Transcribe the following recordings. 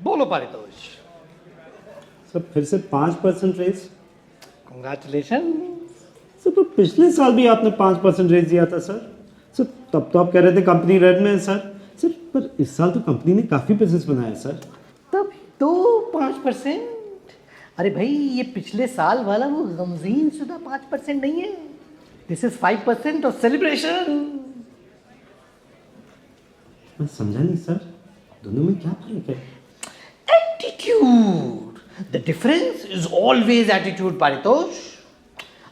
बोलो पारितोष। सर फिर से 5% रेज। कंग्रेचुलेशन। सर पर पिछले साल भी आपने 5% रेज दिया था सर। सर तब तो आप कह रहे थे कंपनी रेड में है सर। सर पर इस साल तो कंपनी ने काफ़ी बिजनेस बनाया सर। तब तो 5%। अरे भाई ये पिछले साल वाला वो गमजीन शुदा 5% नहीं है। This is 5% of celebration. मैं समझा नहीं सर, दोनों में क्या फर्क है? Attitude, the difference is always attitude Paritosh.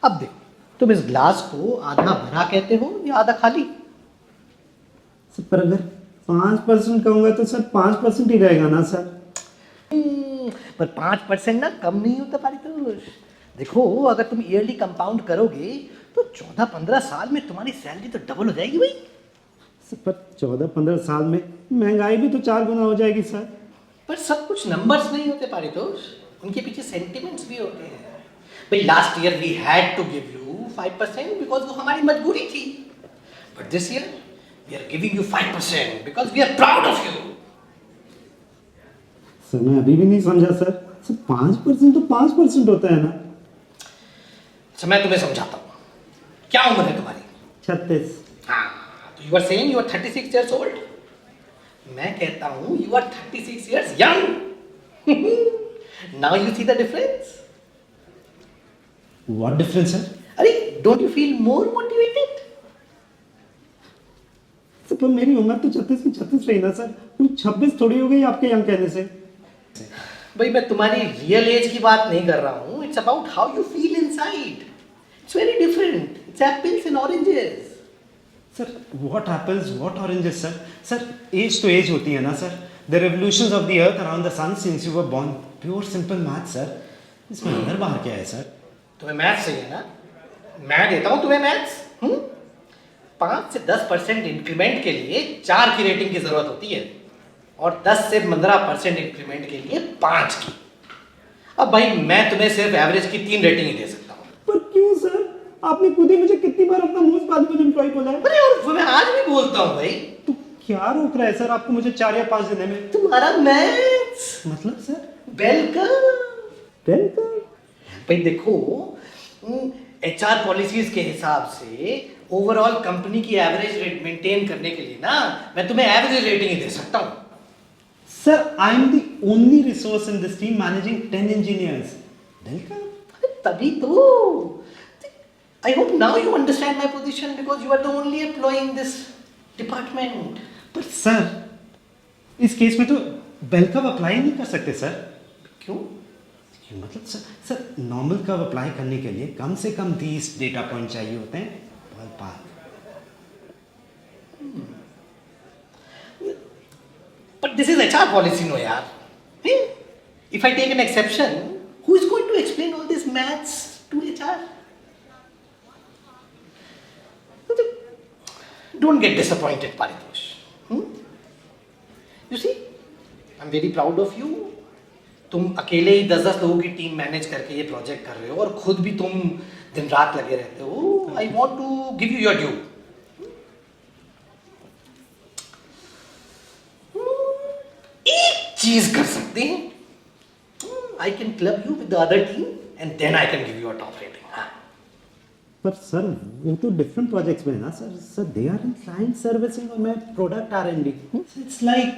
अब देखो, तुम इस ग्लास को आधा भरा कहते हो या आधा खाली? सर पर अगर 5% कहूँगा तो सर 5% ही रहेगा ना सर। पर 5% ना कम नहीं होता पारितोष। देखो अगर तुम ईयरली कंपाउंड करोगे तो 14-15 साल में तुम्हारी सैलरी तो डबल हो जाएगी भाई। सर पर 14-15 साल में महंगाई भी तो 4 गुना हो जाएगी सर। पर सब कुछ नंबर्स नहीं होते पारितोष, उनके पीछे सेंटिमेंट्स भी होते हैं। भाई last year we had to give you 5% because वो हमारी मजबूरी थी, but this year we are giving you 5% because we are proud of you. Sir मैं अभी भी नहीं समझा सर। सर 5% तो 5% होता है ना। अच्छा मैं तुम्हें समझाता हूँ। क्या उम्र है तुम्हारी? 36। हाँ, तो you are saying you are 36 years old। मैं कहता हूँ you are 36 years young। Now you see the difference. What difference sir? अरे don't you feel more motivated? Sir पर मेरी उम्र तो 36 की 36 रही ना सर, कोई 26 थोड़ी हो गई आपके यंग कहने से। भाई मैं तुम्हारी रियल एज की बात नहीं कर रहा हूँ, it's about how you feel inside. It's very different, it's apples and oranges. Sir what apples what oranges sir? Sir age तो एज होती है ना sir. The revolutions of the earth around the sun since you were born, pure simple math sir. इसमें अंदर बाहर क्या है sir? तुम्हें मैथ्स चाहिए ना, मैं देता हूँ तुम्हें मैथ्स। 5 से 10% इंक्रीमेंट के लिए 4 की रेटिंग की जरूरत होती है और 10 से 15% इंक्रीमेंट के लिए 5 की। अब भाई मैं तुम्हें सिर्फ एवरेज की 3 रेटिंग ही दे सकता हूँ। पर क्यों सर? आपने खुद ही मुझे कितनी बार अपना मोस्ट वैल्यूएबल एम्प्लॉय बोला है। अरे और मैं आज भी बोलता हूँ भाई। तो क्या रोक रहा है सर आपको मुझे 4 या 5 देने में? तुम्हारा मैथ्स। मतलब सर? वेलकम। वेलकम। भाई देखो, एचआर पॉलिसीज के हिसाब से ओवरऑल कंपनी की एवरेज रेट मेंटेन करने के लिए ना मैं तुम्हें एवरेज रेटिंग ही दे सकता हूँ। Sir I am the only resource in this team managing 10 engineers. Welcome. तभी तो I hope now you understand my position because you are the only employee in this department. पर सर इस case में तो welcome apply नहीं कर सकते sir. क्यों? मतलब सर नॉर्मल कर्व अप्लाई करने के लिए कम से कम 30 डेटा पॉइंट चाहिए होते हैं। But this is HR policy, no yaar. If I take an exception, who is going to explain all this maths to HR? Don't get disappointed, Paritosh. You see, I'm very proud of you. तुम अकेले ही 10-10 लोगों की team manage करके ये project कर रहे हो और खुद भी तुम दिन रात लगे रहते हो। I want to give you your due. एक चीज कर सकते हैं, I can club you with the other team and then I can give you a top rating. पर सर वो तो डिफरेंट प्रोजेक्ट्स में है ना sir. Sir they are in client servicing और मैं product R&D। It's like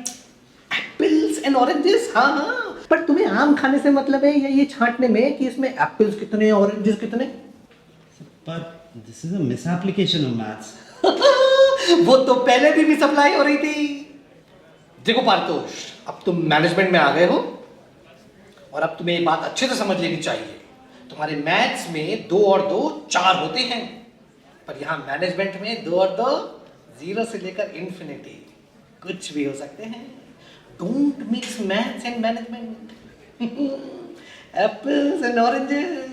apples and oranges. हाँ हाँ, पर तुम्हें आम खाने से मतलब है या ये छांटने में कि इसमें एप्पल्स कितने ऑरेंजेस कितने? पर this is a miss application of maths. वो तो पहले भी मिसअप्लाई हो रही थी। देखो पारितोष, अब तुम मैनेजमेंट में आ गए हो और अब तुम्हें ये बात अच्छे से समझ लेनी चाहिए। तुम्हारे मैथ्स में 2 और 2 4 होते हैं, पर यहां मैनेजमेंट में 2 और 2 0 से लेकर इंफिनिटी कुछ भी हो सकते हैं। Don't mix maths and management. Apples and oranges.